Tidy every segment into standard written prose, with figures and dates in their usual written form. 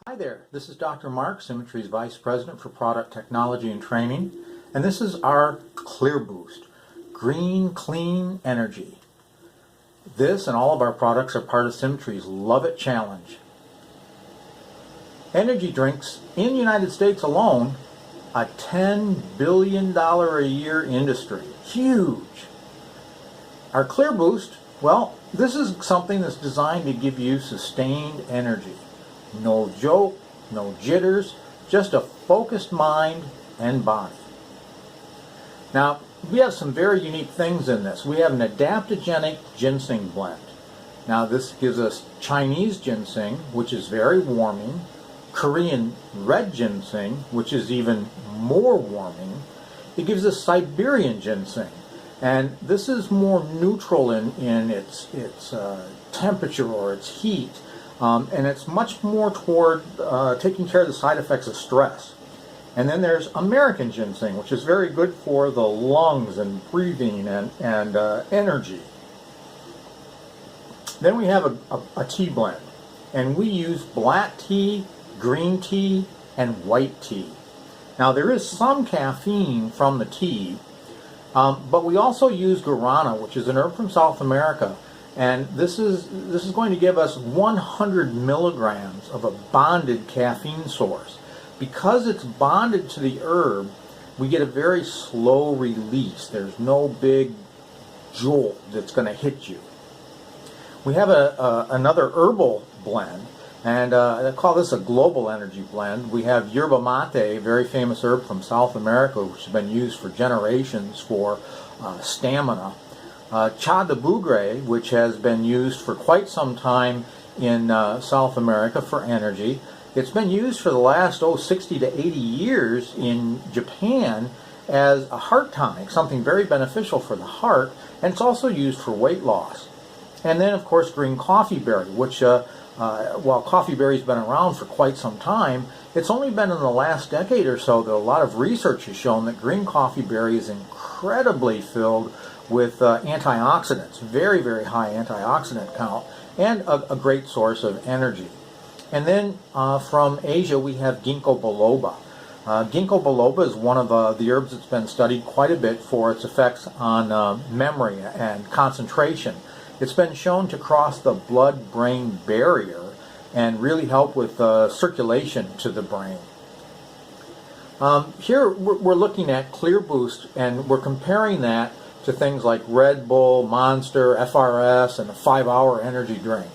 Hi there, this is Dr. Mark, Symmetry's Vice President for Product Technology and Training, and this is our ClearBoost, Green Clean Energy. This and all of our products are part of Symmetry's Love It Challenge. Energy drinks in the United States alone, a $10 billion a year industry. Huge. Our ClearBoost, well, this is something that's designed to give you sustained energy. No joke, no jitters, just a focused mind and body. Now, we have some very unique things in this. We have an adaptogenic ginseng blend. Now, this gives us Chinese ginseng, which is very warming, Korean red ginseng, which is even more warming. It gives us Siberian ginseng, and this is more neutral in its temperature or its heat. And it's much more toward taking care of the side effects of stress. And then there's American ginseng, which is very good for the lungs and breathing and energy. Then we have a tea blend. And we use black tea, green tea, and white tea. Now there is some caffeine from the tea, but we also use guarana, which is an herb from South America. And this is going to give us 100 milligrams of a bonded caffeine source. Because it's bonded to the herb, we get a very slow release. There's no big jolt that's going to hit you. We have another herbal blend, and I call this a global energy blend. We have yerba mate, a very famous herb from South America, which has been used for generations for stamina. Cha de Bougre, which has been used for quite some time in South America for energy. It's been used for the last 60 to 80 years in Japan as a heart tonic, something very beneficial for the heart, and it's also used for weight loss. And then, of course, green coffee berry, which, while coffee berry's been around for quite some time, it's only been in the last decade or so that a lot of research has shown that green coffee berry is incredibly filled with antioxidants, very, very high antioxidant count, and a great source of energy. And then from Asia, we have ginkgo biloba. Ginkgo biloba is one of the herbs that's been studied quite a bit for its effects on memory and concentration. It's been shown to cross the blood-brain barrier and really help with circulation to the brain. Here we're looking at ClearBoost, and we're comparing that to things like Red Bull, Monster, FRS, and a 5-hour energy drink.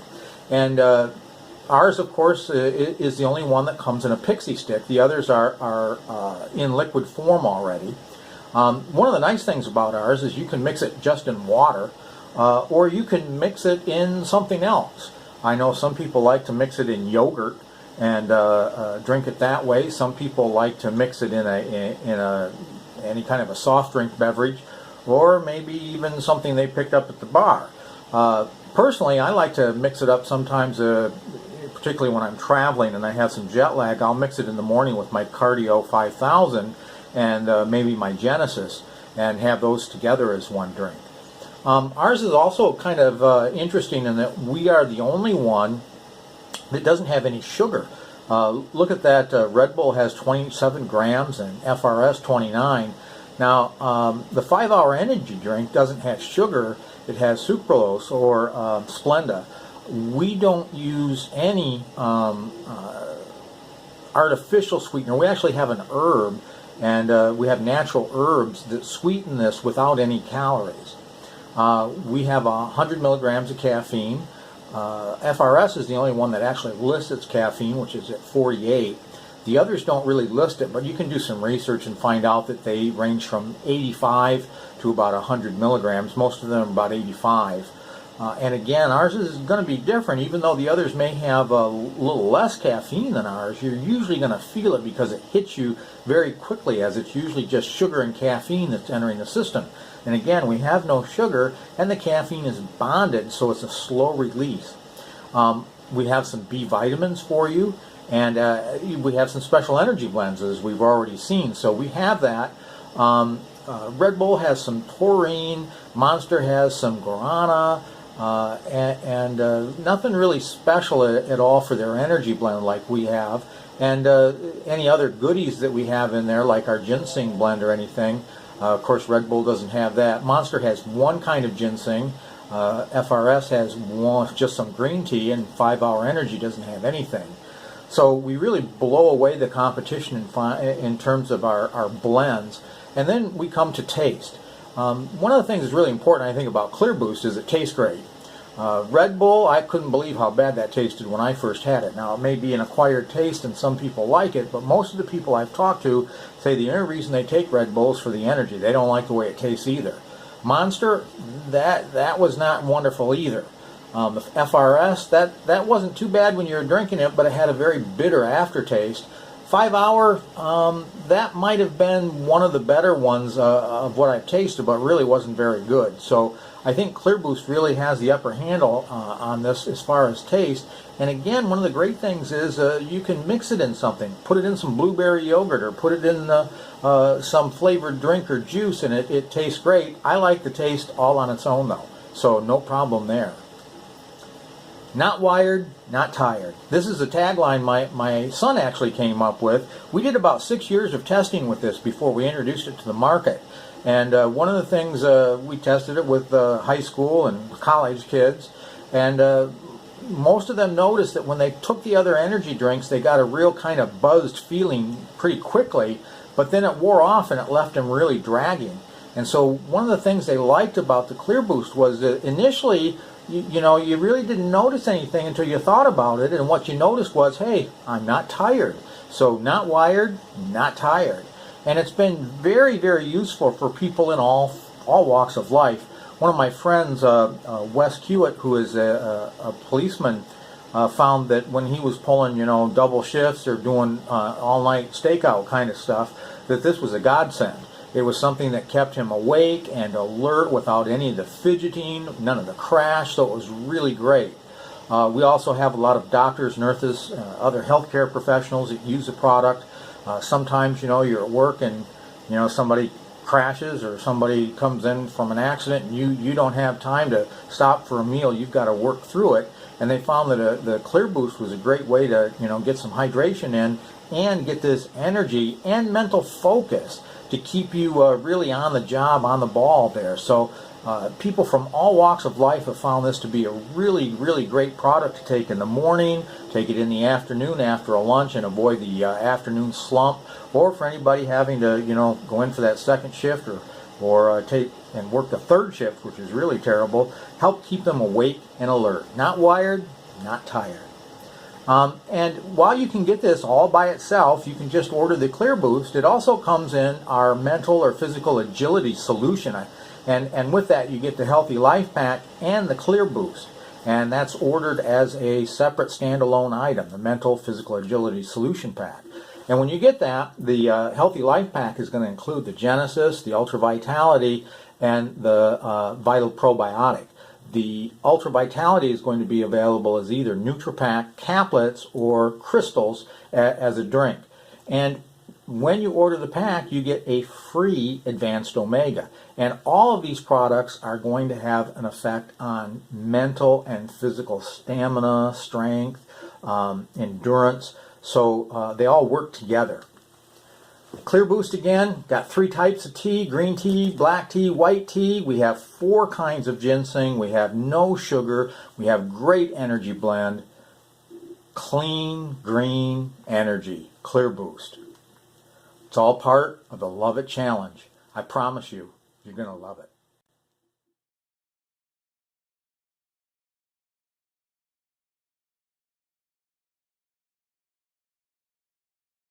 And ours, of course, is the only one that comes in a pixie stick. The others are in liquid form already. One of the nice things about ours is you can mix it just in water, or you can mix it in something else. I know some people like to mix it in yogurt and drink it that way. Some people like to mix it in any kind of a soft drink beverage, or maybe even something they picked up at the bar. Personally, I like to mix it up sometimes, particularly when I'm traveling and I have some jet lag. I'll mix it in the morning with my Cardio 5000 and maybe my Genesis, and have those together as one drink. Ours is also kind of interesting in that we are the only one that doesn't have any sugar. Look at that, Red Bull has 27 grams and FRS 29. Now, the 5-hour energy drink doesn't have sugar, it has sucralose or Splenda. We don't use any artificial sweetener. We actually have an herb, and we have natural herbs that sweeten this without any calories. We have 100 milligrams of caffeine. FRS is the only one that actually lists its caffeine, which is at 48. The others don't really list it, but you can do some research and find out that they range from 85 to about 100 milligrams. Most of them are about 85. And again, ours is going to be different. Even though the others may have a little less caffeine than ours, you're usually going to feel it because it hits you very quickly, as it's usually just sugar and caffeine that's entering the system. And again, we have no sugar, and the caffeine is bonded, so it's a slow release. We have some B vitamins for you. And we have some special energy blends, as we've already seen. So we have that. Red Bull has some taurine. Monster has some guarana. nothing really special at all for their energy blend like we have, and any other goodies that we have in there like our ginseng blend or anything. Of course, Red Bull doesn't have that. Monster has one kind of ginseng. FRS has just some green tea, and 5 Hour Energy doesn't have anything. So we really blow away the competition in terms of our blends. And then we come to taste. One of the things that's really important, I think, about ClearBoost is it tastes great. Red Bull, I couldn't believe how bad that tasted when I first had it. Now, it may be an acquired taste and some people like it, but most of the people I've talked to say the only reason they take Red Bull is for the energy. They don't like the way it tastes either. Monster, that was not wonderful either. The FRS, that wasn't too bad when you were drinking it, but it had a very bitter aftertaste. 5 Hour, that might have been one of the better ones of what I've tasted, but really wasn't very good. So I think ClearBoost really has the upper handle on this as far as taste. And again, one of the great things is you can mix it in something. Put it in some blueberry yogurt or put it in some flavored drink or juice, and it tastes great. I like the taste all on its own, though, so no problem there. Not wired, not tired. This is a tagline my son actually came up with. We did about 6 years of testing with this before we introduced it to the market. And one of the things, we tested it with high school and college kids, and most of them noticed that when they took the other energy drinks, they got a real kind of buzzed feeling pretty quickly, but then it wore off and it left them really dragging. And so one of the things they liked about the ClearBoost was that initially, you really didn't notice anything until you thought about it, and what you noticed was, hey, I'm not tired. So not wired, not tired. And it's been very, very useful for people in all walks of life. One of my friends, Wes Hewitt, who is a policeman, found that when he was pulling, double shifts or doing all-night stakeout kind of stuff, that this was a godsend. It was something that kept him awake and alert without any of the fidgeting, none of the crash, so it was really great. We also have a lot of doctors, nurses, other healthcare professionals that use the product. Sometimes, you're at work and, somebody crashes or somebody comes in from an accident and you don't have time to stop for a meal. You've got to work through it. And they found that the ClearBoost was a great way to, get some hydration in and get this energy and mental focus to keep you really on the job, on the ball there. So people from all walks of life have found this to be a really, really great product to take in the morning, take it in the afternoon after a lunch and avoid the afternoon slump, or for anybody having to, go in for that second shift or take and work the third shift, which is really terrible. Help keep them awake and alert. Not wired, not tired. And while you can get this all by itself, you can just order the ClearBoost. It also comes in our mental or physical agility solution. And with that, you get the Healthy Life Pack and the ClearBoost. And that's ordered as a separate standalone item, the Mental Physical Agility Solution Pack. And when you get that, the Healthy Life Pack is going to include the Genesis, the Ultra Vitality, and the Vital Probiotic. The Ultra Vitality is going to be available as either NutriPack caplets or crystals as a drink. And when you order the pack, you get a free Advanced Omega. And all of these products are going to have an effect on mental and physical stamina, strength, endurance. So they all work together. ClearBoost again, got 3 types of tea: green tea, black tea, white tea. We have 4 kinds of ginseng. We have no sugar. We have great energy blend. Clean, green energy. ClearBoost. It's all part of the Love It Challenge. I promise you, you're going to love it.